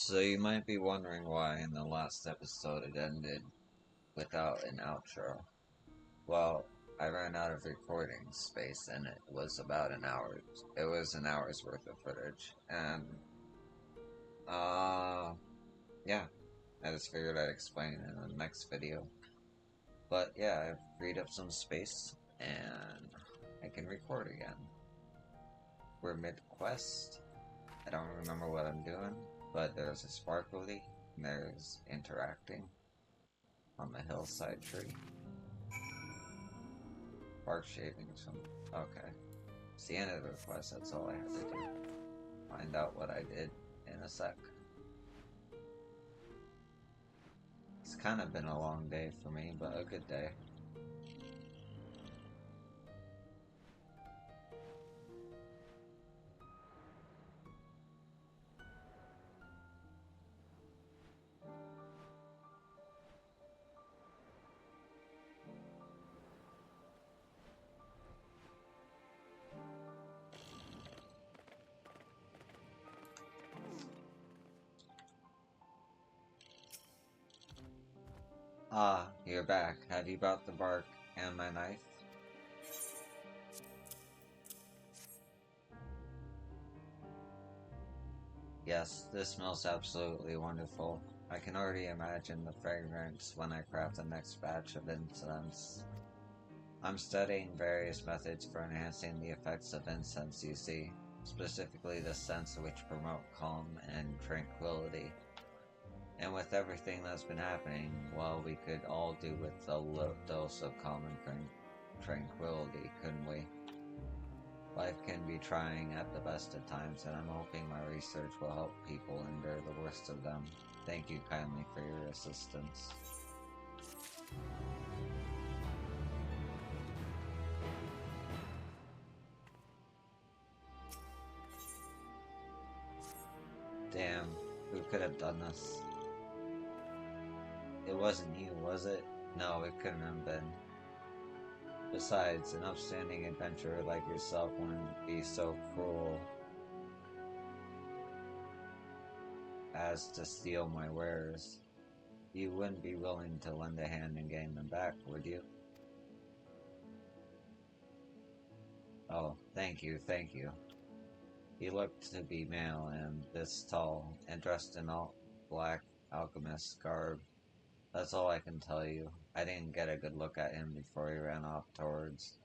So you might be wondering why in the last episode it ended without an outro. Well, I ran out of recording space and it was about an hour. It was an hour's worth of footage. And, uh, yeah, I just figured I'd explain in the next video. But yeah, I've freed up some space and I can record again. We're mid-quest. I don't remember what I'm doing, but there's a sparkly, and there's interacting on the hillside tree. Bark shavings from... Okay. It's the end of the quest, that's all I had to do. Find out what I did in a sec. It's kind of been a long day for me, but a good day. Ah, you're back. Have you brought the bark and my knife? Yes, this smells absolutely wonderful. I can already imagine the fragrance when I craft the next batch of incense. I'm studying various methods for enhancing the effects of incense, you see, specifically the scents which promote calm and tranquility. And with everything that's been happening, well, we could all do with a little dose of calm and tranquility, couldn't we? Life can be trying at the best of times, and I'm hoping my research will help people endure the worst of them. Thank you kindly for your assistance. Damn, who could have done this? It wasn't you, was it? No, it couldn't have been. Besides, an upstanding adventurer like yourself wouldn't be so cruel as to steal my wares. You wouldn't be willing to lend a hand in getting them back, would you? Oh, thank you, thank you. He looked to be male and this tall, and dressed in all black alchemist garb. That's all I can tell you. I didn't get a good look at him before he ran off towards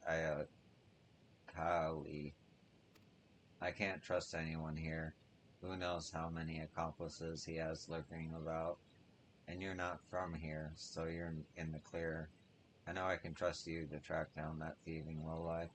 Kali. I can't trust anyone here. Who knows how many accomplices he has lurking about. And you're not from here, so you're in the clear. I know I can trust you to track down that thieving lowlife.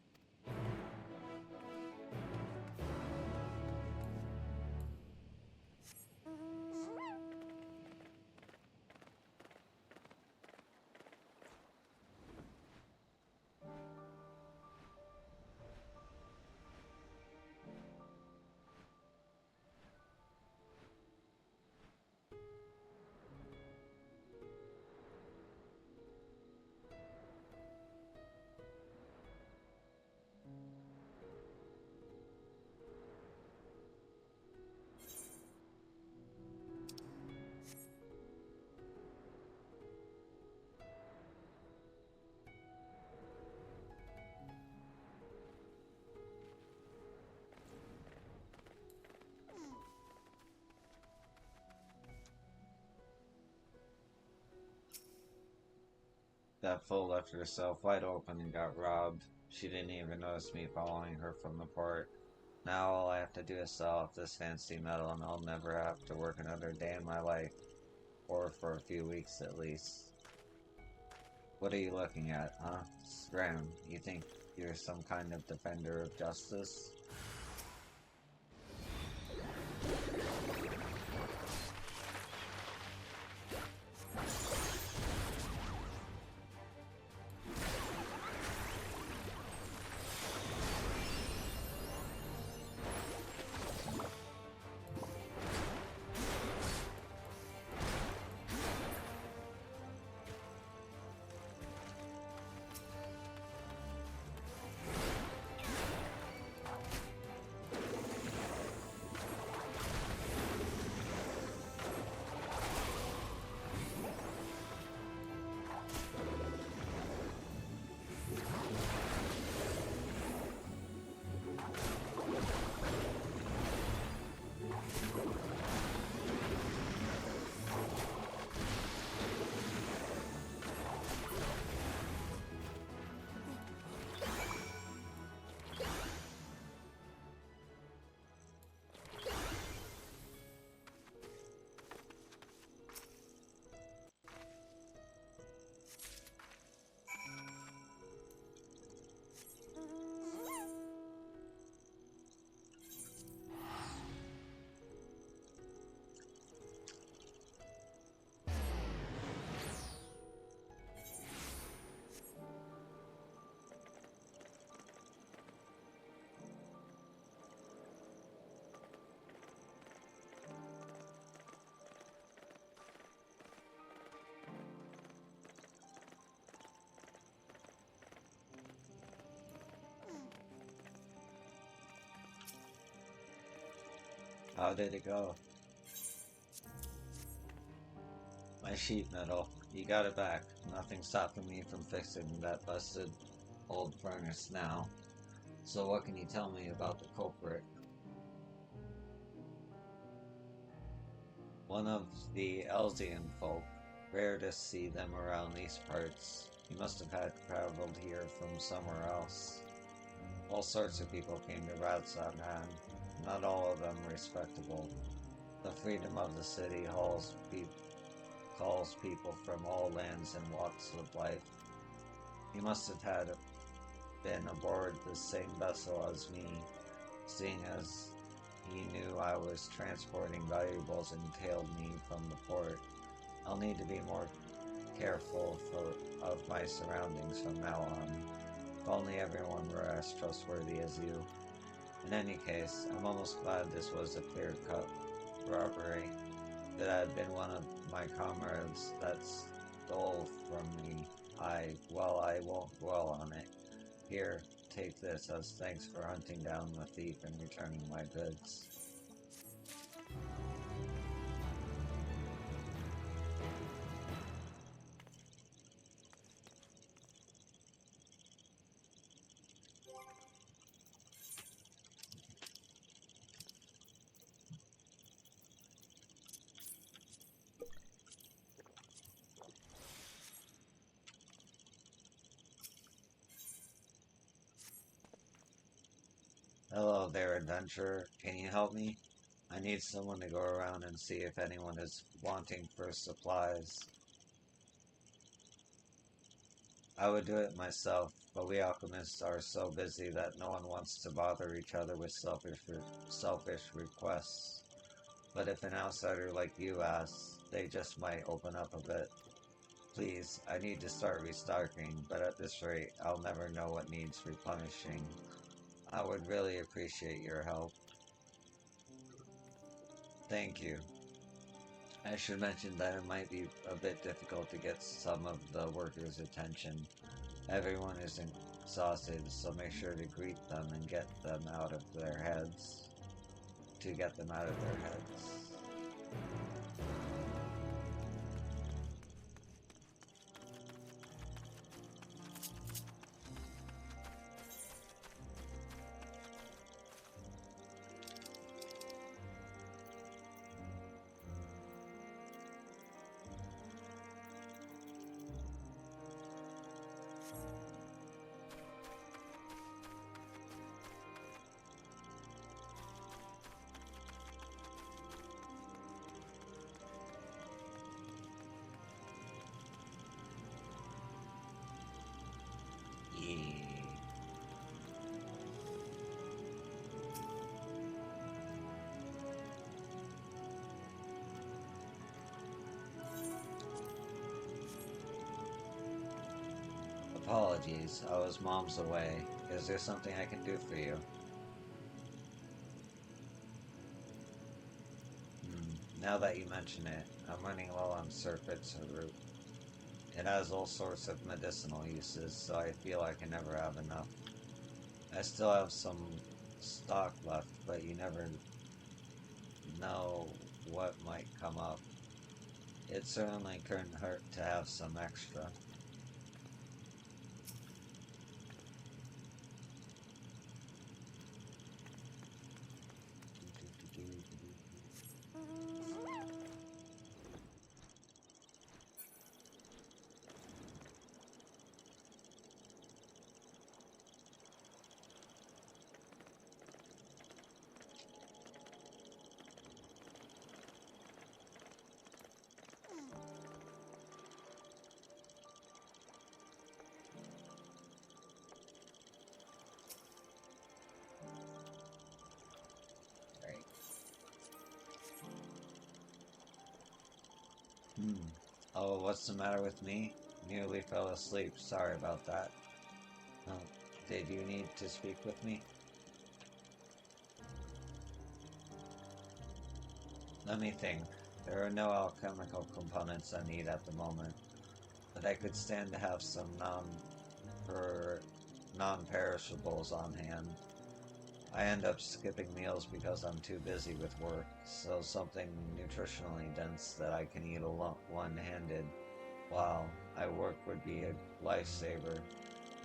That fool left herself wide open and got robbed. She didn't even notice me following her from the port. Now all I have to do is sell off this fancy metal and I'll never have to work another day in my life. Or for a few weeks at least. What are you looking at, huh? Scram, you think you're some kind of defender of justice? How did it go? My sheet metal. You got it back. Nothing stopping me from fixing that busted old furnace now. So what can you tell me about the culprit? One of the Elsian folk. Rare to see them around these parts. He must have had traveled here from somewhere else. All sorts of people came to Radsagan. Not all of them respectable. The freedom of the city calls people from all lands and walks of life. He must have been aboard the same vessel as me, seeing as he knew I was transporting valuables and tailed me from the port. I'll need to be more careful of my surroundings from now on. If only everyone were as trustworthy as you. In any case, I'm almost glad this was a clear-cut robbery. That I had been one of my comrades that stole from me. I won't dwell on it. Here, take this as thanks for hunting down the thief and returning my goods. Hello there, adventurer. Can you help me? I need someone to go around and see if anyone is wanting for supplies. I would do it myself, but we alchemists are so busy that no one wants to bother each other with selfish requests. But if an outsider like you asks, they just might open up a bit. Please, I need to start restocking, but at this rate, I'll never know what needs replenishing. I would really appreciate your help. Thank you. I should mention that it might be a bit difficult to get some of the workers' attention. Everyone is exhausted, so make sure to greet them and get them out of their heads. To get them out of their heads. Yeah. Apologies, I was mom's away. Is there something I can do for you? Now that you mention it, I'm running low on surfeit root. It has all sorts of medicinal uses, so I feel I can never have enough. I still have some stock left, but you never know what might come up. It certainly couldn't hurt to have some extra. Right. Oh, what's the matter with me? Nearly fell asleep. Sorry about that. Oh, did you need to speak with me? Let me think. There are no alchemical components I need at the moment, but I could stand to have some non-perishables on hand. I end up skipping meals because I'm too busy with work, so something nutritionally dense that I can eat one-handed while I work would be a lifesaver.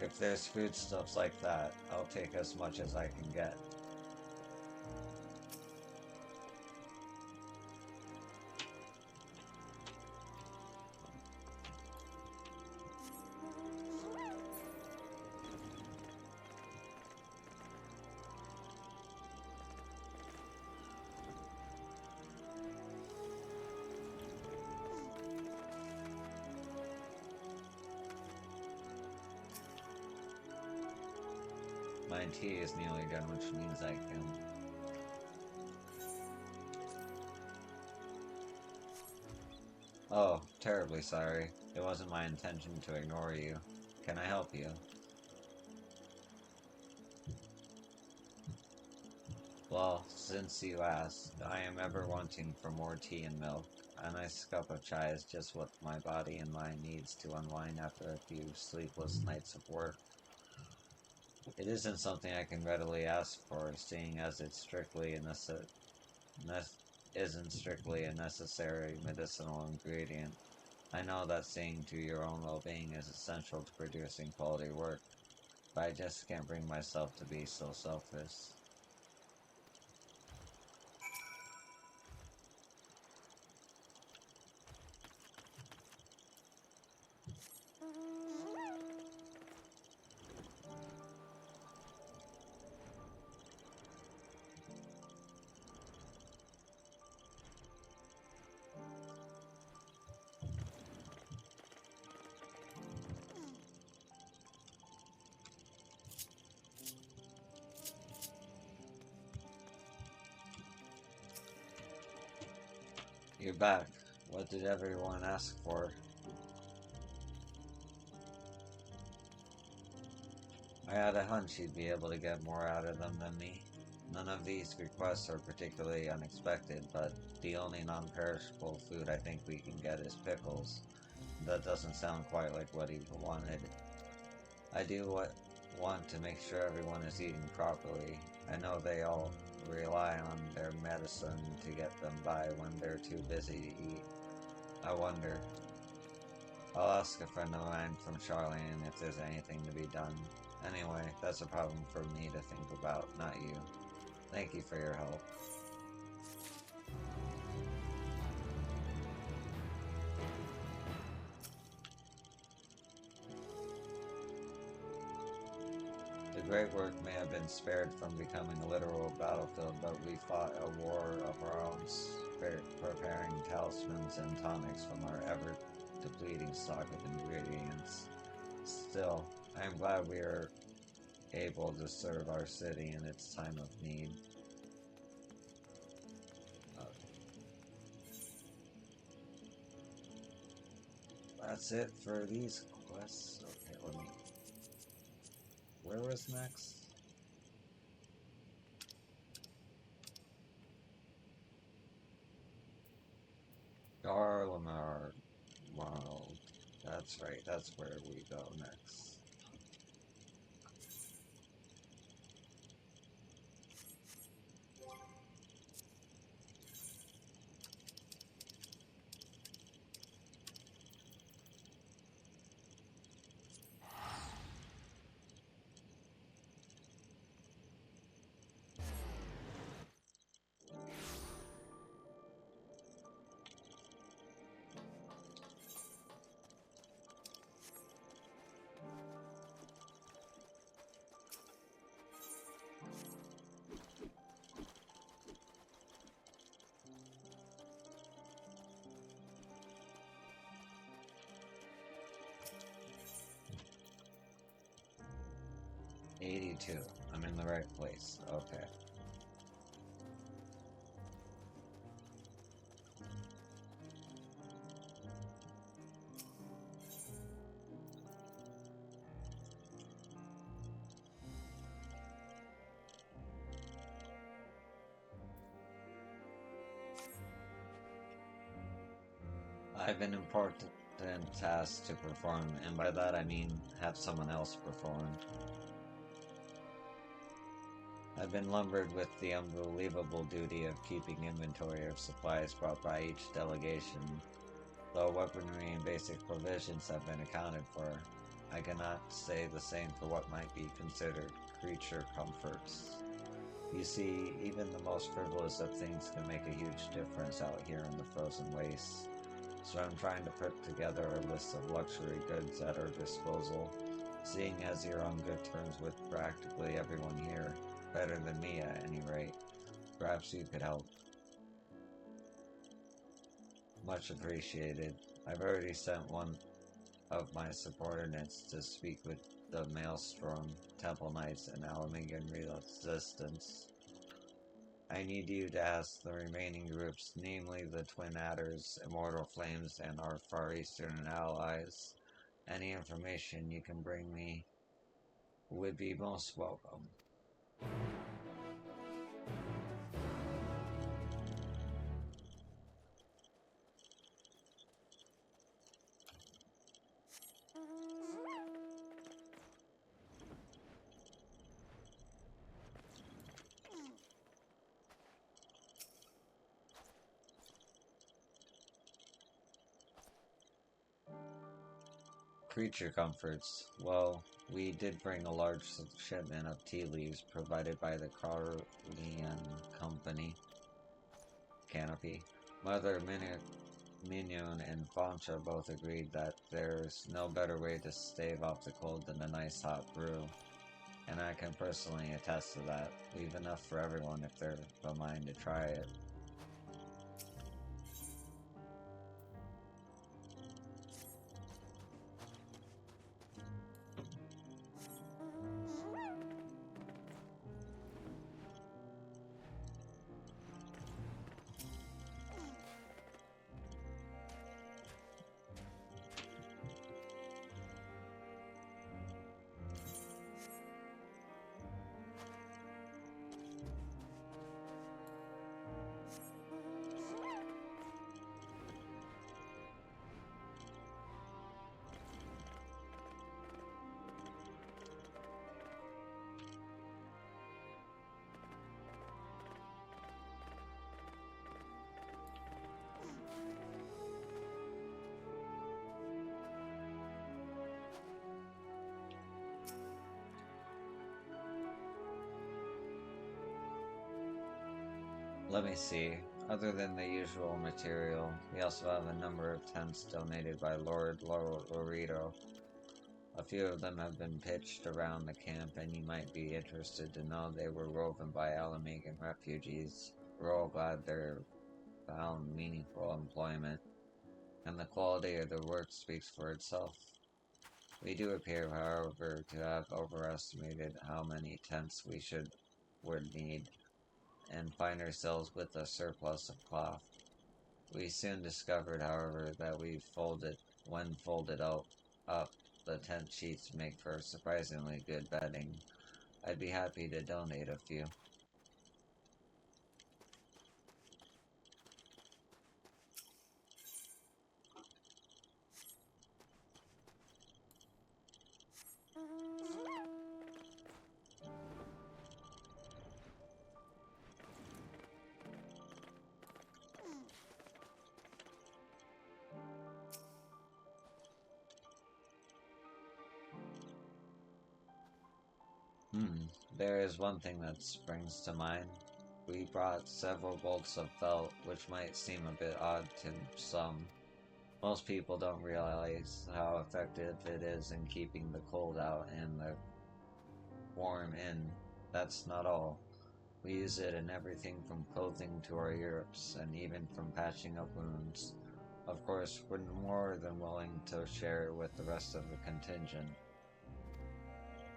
If there's foodstuffs like that, I'll take as much as I can get. My tea is nearly done, which means I can... Oh, terribly sorry. It wasn't my intention to ignore you. Can I help you? Well, since you asked, I am ever wanting for more tea and milk. A nice cup of chai is just what my body and mind needs to unwind after a few sleepless nights of work. It isn't something I can readily ask for, seeing as isn't strictly a necessary medicinal ingredient. I know that seeing to your own well-being is essential to producing quality work, but I just can't bring myself to be so selfish. You're back. What did everyone ask for? I had a hunch you'd be able to get more out of them than me. None of these requests are particularly unexpected, but the only non-perishable food I think we can get is pickles. That doesn't sound quite like what he wanted. I do want to make sure everyone is eating properly. I know they all rely on their medicine to get them by when they're too busy to eat. I wonder. I'll ask a friend of mine from Charlene if there's anything to be done. Anyway, that's a problem for me to think about, not you. Thank you for your help. The great work may have been spared from becoming a literal battlefield, but we fought a war of our own, preparing talismans and tonics from our ever-depleting stock of ingredients. Still, I am glad we are able to serve our city in its time of need. That's it for these quests. Okay, let me... Where was next? Garlemar World. That's right, that's where we go next. '82. I'm in the right place. Okay. I have an important task to perform, and by that I mean have someone else perform. I've been lumbered with the unbelievable duty of keeping inventory of supplies brought by each delegation. Though weaponry and basic provisions have been accounted for, I cannot say the same for what might be considered creature comforts. You see, even the most frivolous of things can make a huge difference out here in the frozen wastes. So I'm trying to put together a list of luxury goods at our disposal, seeing as you're on good terms with practically everyone here, better than me at any rate. Perhaps you could help. Much appreciated. I've already sent one of my subordinates to speak with the Maelstrom, Temple Knights, and Alamegan Resistance. I need you to ask the remaining groups, namely the Twin Adders, Immortal Flames, and our Far Eastern allies. Any information you can bring me would be most welcome. Creature comforts. Well, we did bring a large shipment of tea leaves provided by the Carlian Company. Canopy. Mother Mignon and Fancha both agreed that there's no better way to stave off the cold than a nice hot brew. And I can personally attest to that. We've enough for everyone if they're of a mind to try it. Let me see. Other than the usual material, we also have a number of tents donated by Lord Lorito. A few of them have been pitched around the camp, and you might be interested to know they were woven by Alamegan refugees. We're all glad they're found meaningful employment, and the quality of their work speaks for itself. We do appear, however, to have overestimated how many tents we would need, and find ourselves with a surplus of cloth. We soon discovered, however, that when folded up, the tent sheets make for surprisingly good bedding. I'd be happy to donate a few. There is one thing that springs to mind. We brought several bolts of felt, which might seem a bit odd to some. Most people don't realize how effective it is in keeping the cold out and the warm in. That's not all. We use it in everything from clothing to our yurts, and even from patching up wounds. Of course, we're more than willing to share it with the rest of the contingent.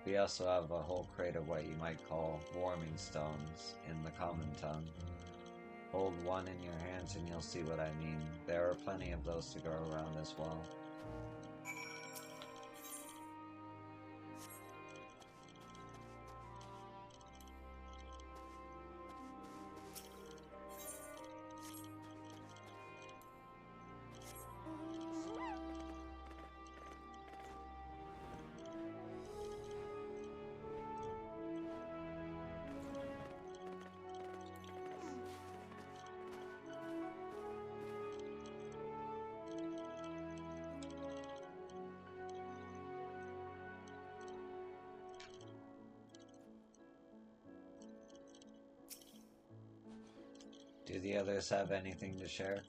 We also have a whole crate of what you might call warming stones in the common tongue. Hold one in your hands and you'll see what I mean. There are plenty of those to go around as well. Do the others have anything to share?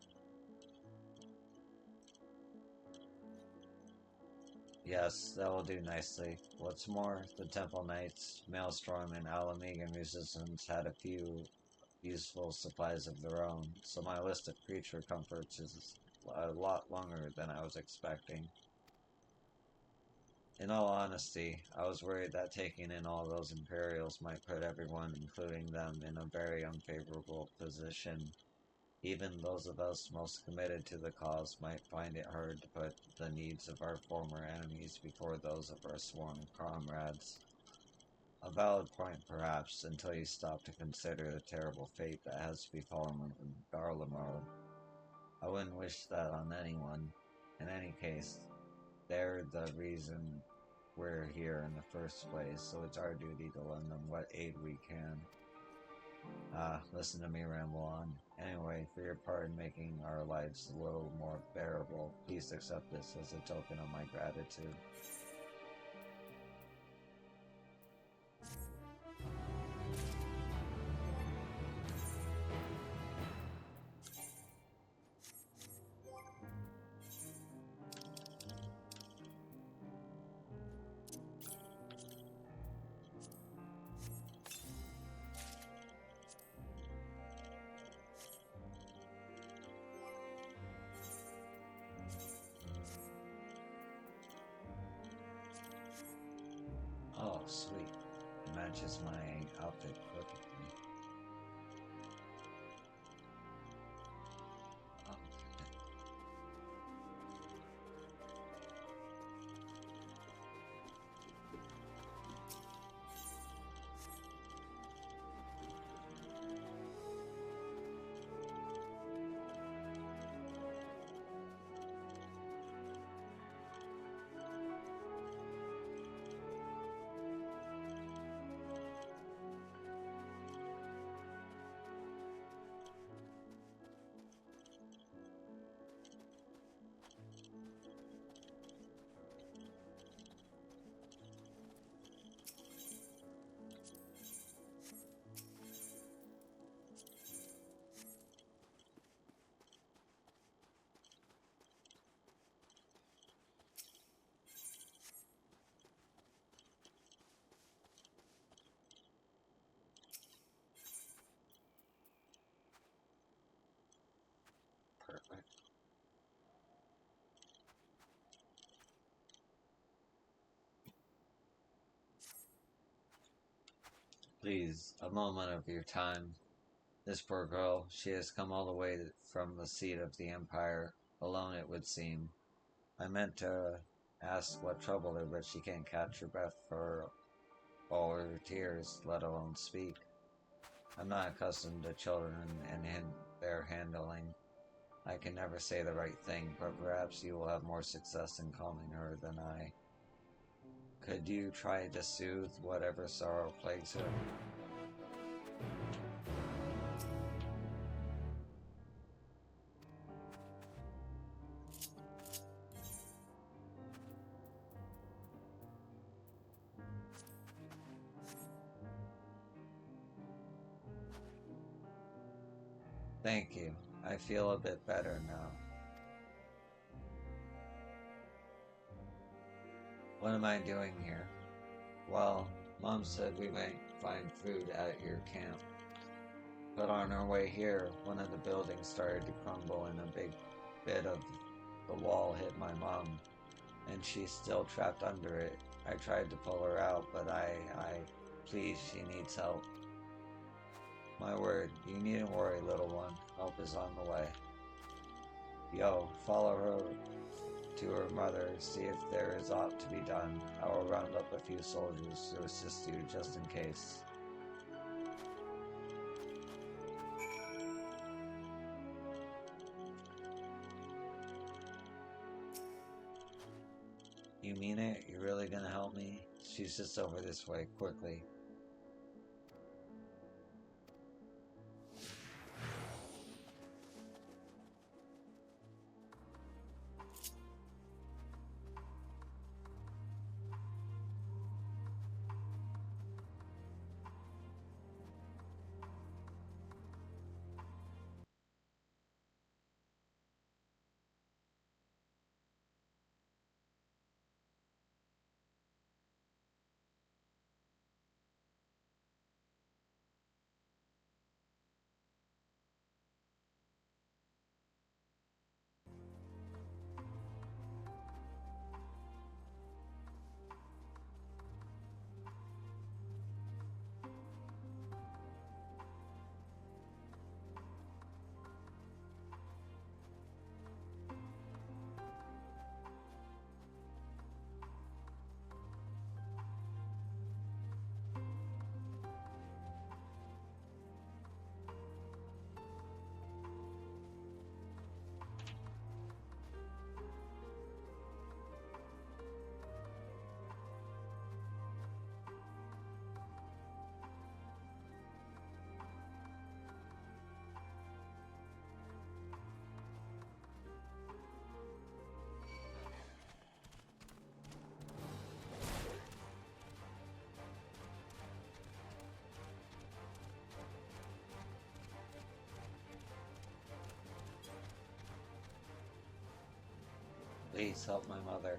Yes, that will do nicely. What's more, the Temple Knights, Maelstrom, and Alamegan Resistance had a few useful supplies of their own, so my list of creature comforts is a lot longer than I was expecting. In all honesty, I was worried that taking in all those Imperials might put everyone, including them, in a very unfavorable position. Even those of us most committed to the cause might find it hard to put the needs of our former enemies before those of our sworn comrades. A valid point, perhaps, until you stop to consider the terrible fate that has befallen Garlemald. I wouldn't wish that on anyone. In any case, they're the reason we're here in the first place, so it's our duty to lend them what aid we can. Listen to me ramble on. Anyway, for your part in making our lives a little more bearable, please accept this as a token of my gratitude. Oh, sweet. It matches my outfit perfectly. Oh, perfect. Please, a moment of your time. This poor girl, she has come all the way from the seat of the Empire, alone it would seem. I meant to ask what troubled her, but she can't catch her breath for all her tears, let alone speak. I'm not accustomed to children and their handling. I can never say the right thing, but perhaps you will have more success in calming her than I. Could you try to soothe whatever sorrow plagues her? Thank you. I feel a bit better now. What am I doing here? Well, Mom said we might find food at your camp. But on our way here, one of the buildings started to crumble and a big bit of the wall hit my mom, and she's still trapped under it. I tried to pull her out, but please, she needs help. My word, you needn't worry, little one. Help is on the way. Yo, follow her to her mother, see if there is aught to be done. I will round up a few soldiers to assist you just in case. You mean it? You're really gonna help me? She's just over this way, quickly. Please help my mother.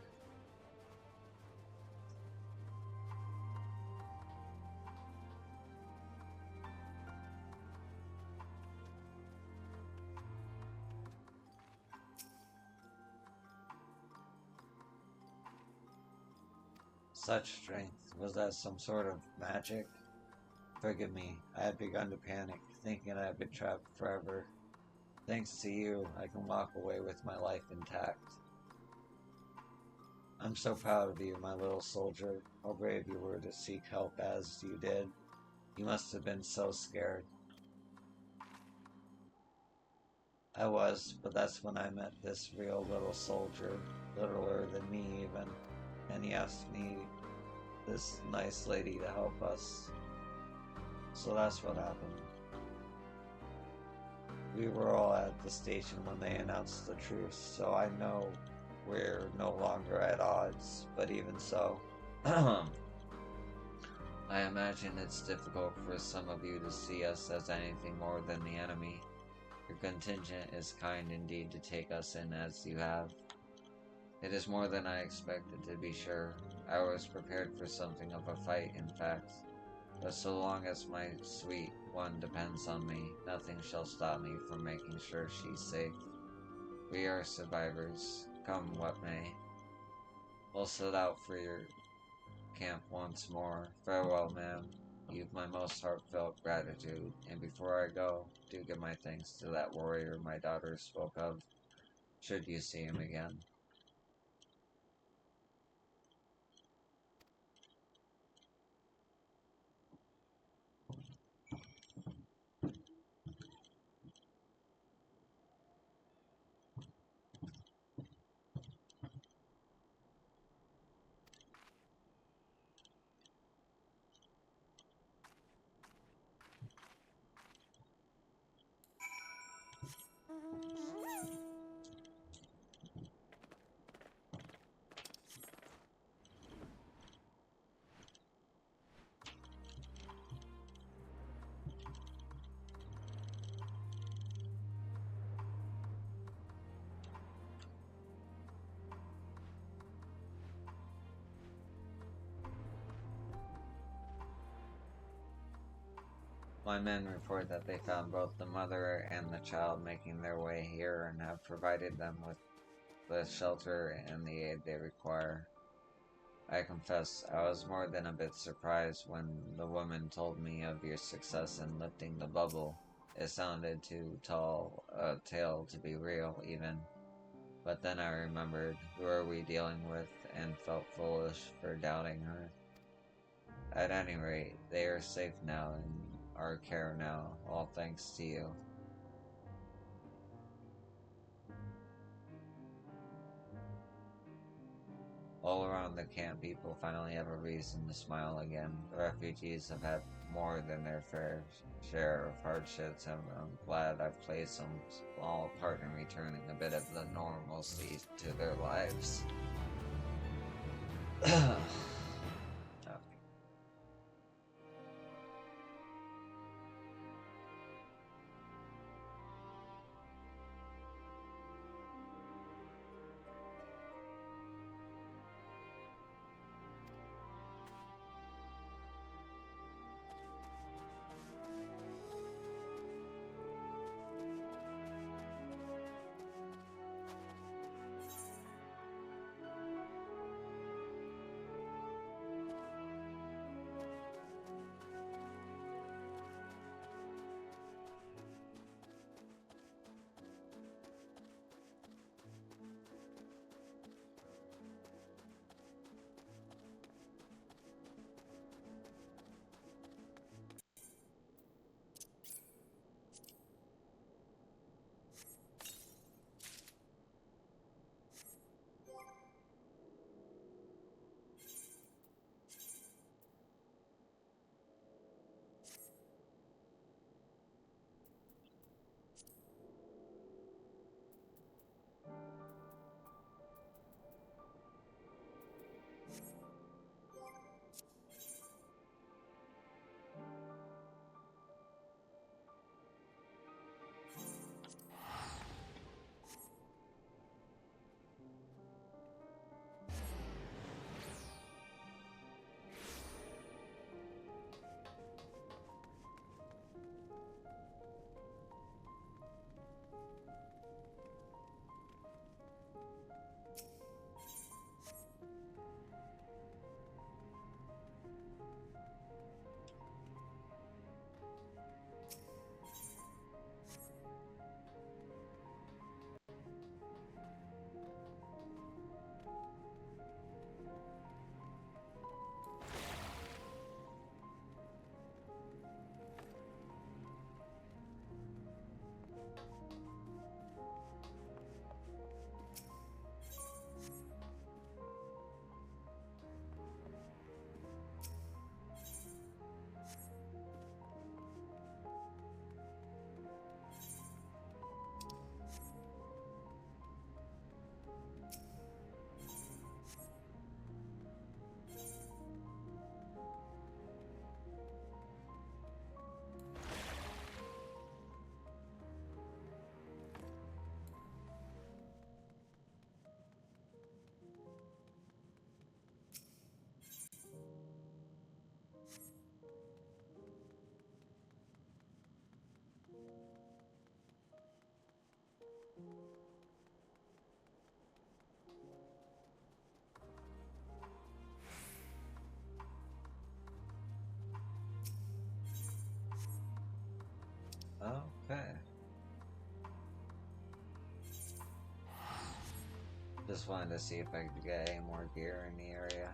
Such strength. Was that some sort of magic? Forgive me. I had begun to panic, thinking I had been trapped forever. Thanks to you, I can walk away with my life intact. I'm so proud of you, my little soldier. How brave you were to seek help as you did. You must have been so scared. I was, but that's when I met this real little soldier, littler than me even, and he asked me, this nice lady, to help us. So that's what happened. We were all at the station when they announced the truce, so I know we're no longer at odds, but even so, I imagine it's difficult for some of you to see us as anything more than the enemy. Your contingent is kind indeed to take us in as you have. It is more than I expected, to be sure. I was prepared for something of a fight, in fact. But so long as my sweet one depends on me, nothing shall stop me from making sure she's safe. We are survivors, come what may. We'll set out for your camp once more. Farewell, ma'am. You've my most heartfelt gratitude, and before I go, do give my thanks to that warrior my daughter spoke of, should you see him again. My men report that they found both the mother and the child making their way here and have provided them with the shelter and the aid they require. I confess, I was more than a bit surprised when the woman told me of your success in lifting the bubble. It sounded too tall a tale to be real, even. But then I remembered who are we dealing with and felt foolish for doubting her. At any rate, they are safe now in our care now, all thanks to you. All around the camp, people finally have a reason to smile again. The refugees have had more than their fair share of hardships, and I'm glad I've played some small part in returning a bit of the normalcy to their lives. Okay. Just wanted to see if I could get any more gear in the area.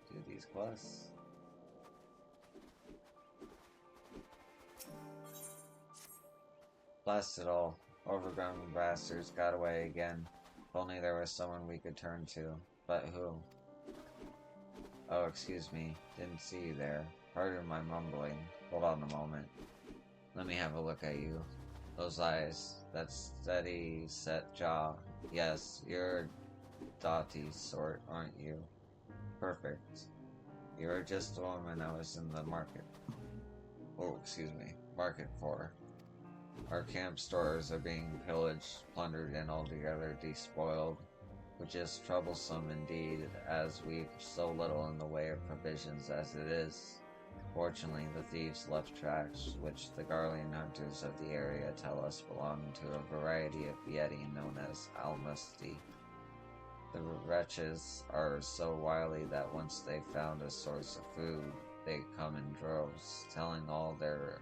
Do these quests. Blast it all. Overgrown bastards got away again. If only there was someone we could turn to. But who? Oh, excuse me. Didn't see you there. Pardon my mumbling. Hold on a moment. Let me have a look at you. Those eyes. That steady, set jaw. Yes, you're Dottie sort, aren't you? Perfect. You're just the woman I was in the market. Oh, excuse me. Market for. Our camp stores are being pillaged, plundered, and altogether despoiled, which is troublesome indeed, as we've so little in the way of provisions as it is. Fortunately, the thieves left tracks, which the Garlean hunters of the area tell us belong to a variety of yeti known as almusty. The wretches are so wily that once they've found a source of food, they come in droves, telling all their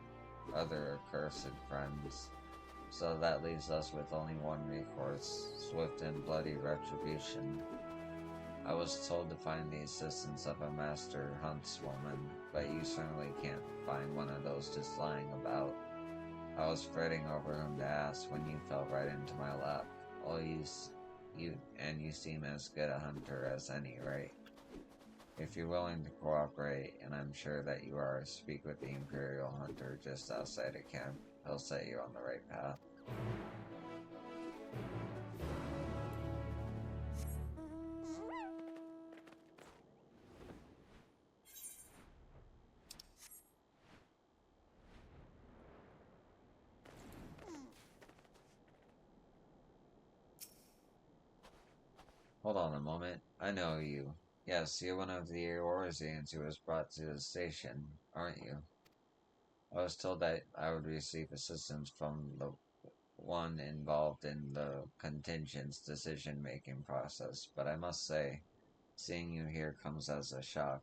other accursed friends. So that leaves us with only one recourse, swift and bloody retribution. I was told to find the assistance of a master huntswoman, but you certainly can't find one of those just lying about. I was fretting over whom to ask when you fell right into my lap. You seem as good a hunter as any, right? If you're willing to cooperate, and I'm sure that you are, speak with the Imperial Hunter just outside of camp. He'll set you on the right path. Hold on a moment. I know you. Yes, you're one of the Eorzeans who was brought to the station, aren't you? I was told that I would receive assistance from the one involved in the contingent's decision-making process, but I must say, seeing you here comes as a shock.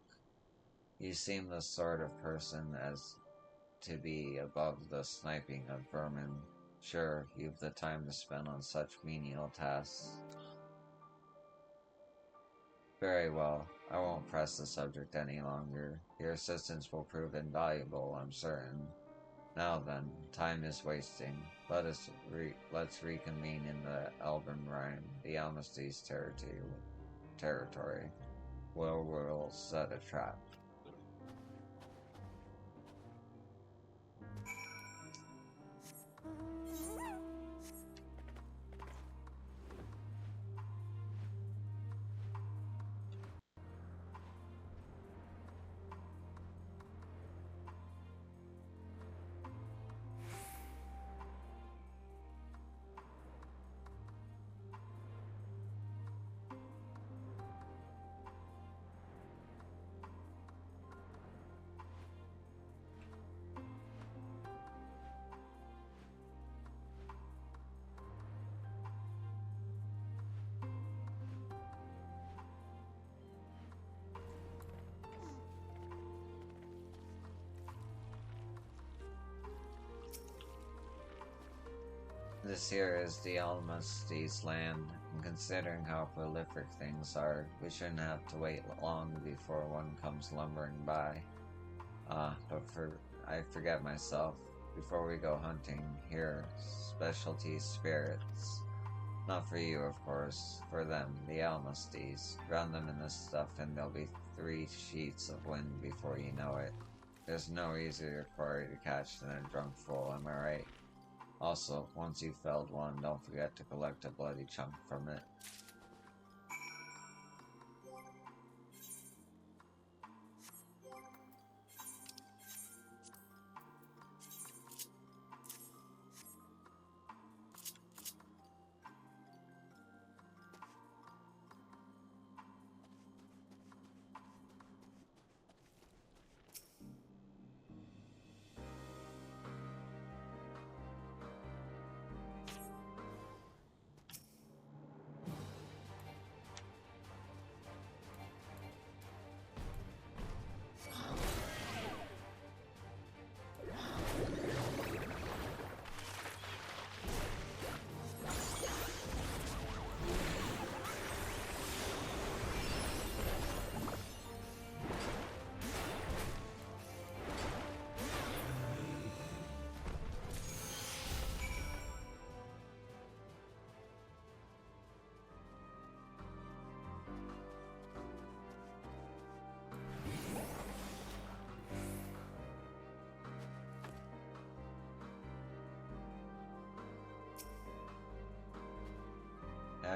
You seem the sort of person as to be above the sniping of vermin. Sure, you've the time to spend on such menial tasks. Very well, I won't press the subject any longer. Your assistance will prove invaluable, I'm certain. Now then, time is wasting. Let's reconvene in the Elven Rhine, the Almasty's territory, where we'll set a trap. This here is the Almasty's land, and considering how prolific things are, we shouldn't have to wait long before one comes lumbering by. I forget myself. Before we go hunting, here, specialty spirits. Not for you, of course. For them, the Almasties. Drown them in this stuff and there'll be 3 sheets of wind before you know it. There's no easier quarry to catch than a drunk fool, am I right? Also, once you've felled one, don't forget to collect a bloody chunk from it.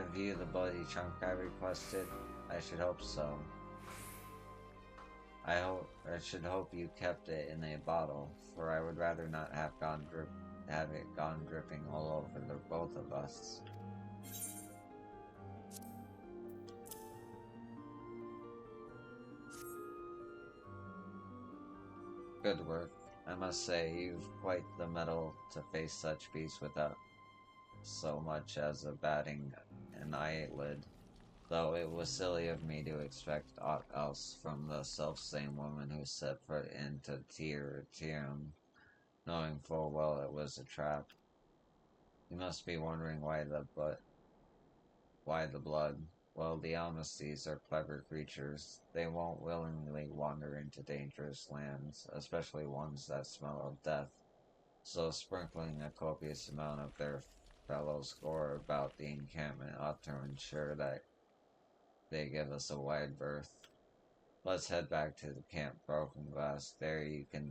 Have you the bloody chunk I requested? I should hope so. I should hope you kept it in a bottle, for I would rather not have it gone dripping all over the both of us. Good work. I must say, you've quite the mettle to face such beasts without so much as a batting an eyelid. Though it was silly of me to expect aught else from the self-same woman who set foot into Tirum, knowing full well it was a trap. You must be wondering why the blood. Well, the Almasties are clever creatures. They won't willingly wander into dangerous lands, especially ones that smell of death. So sprinkling a copious amount of their fellows gore about the encampment ought to ensure that they give us a wide berth. Let's head back to the Camp Broken Glass. There you can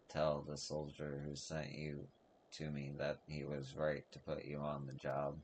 tell the soldier who sent you to me that he was right to put you on the job.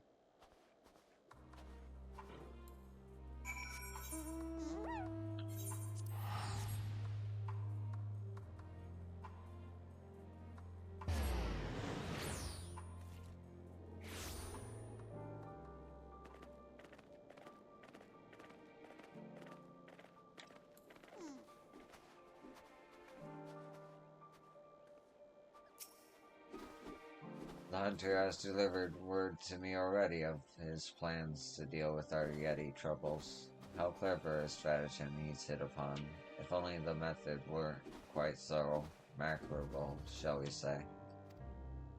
The hunter has delivered word to me already of his plans to deal with our Yeti troubles. How clever a stratagem he's hit upon. If only the method weren't quite so mackerable, shall we say.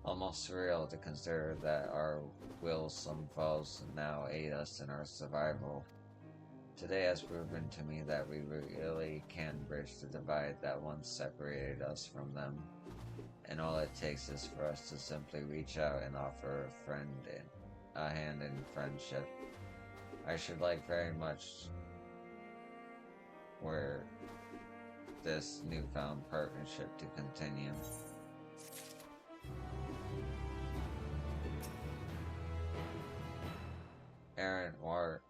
Almost surreal to consider that our willsome foes now aid us in our survival. Today has proven to me that we really can bridge the divide that once separated us from them. And all it takes is for us to simply reach out and offer a hand in friendship. I should like very much where this newfound partnership to continue. Errant Wart,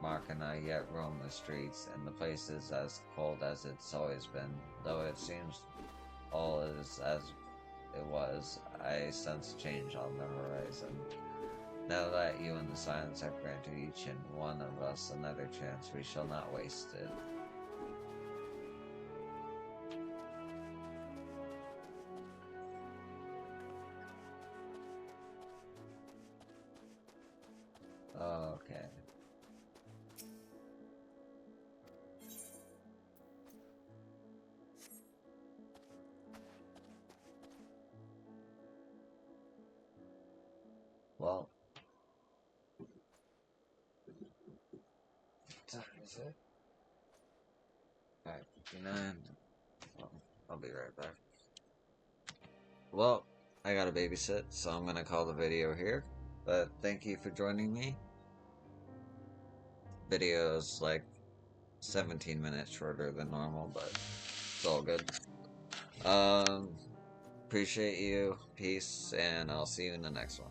Mark and I yet roam the streets, and the place is as cold as it's always been, though it seems all is as it was. I sense change on the horizon. Now that you and the silence have granted each and one of us another chance, we shall not waste it. Okay. Well, what time is it? 5:59. I'll be right back. Well, I gotta babysit, so I'm gonna call the video here. But thank you for joining me. Video's like 17 minutes shorter than normal, but it's all good. Appreciate you. Peace, and I'll see you in the next one.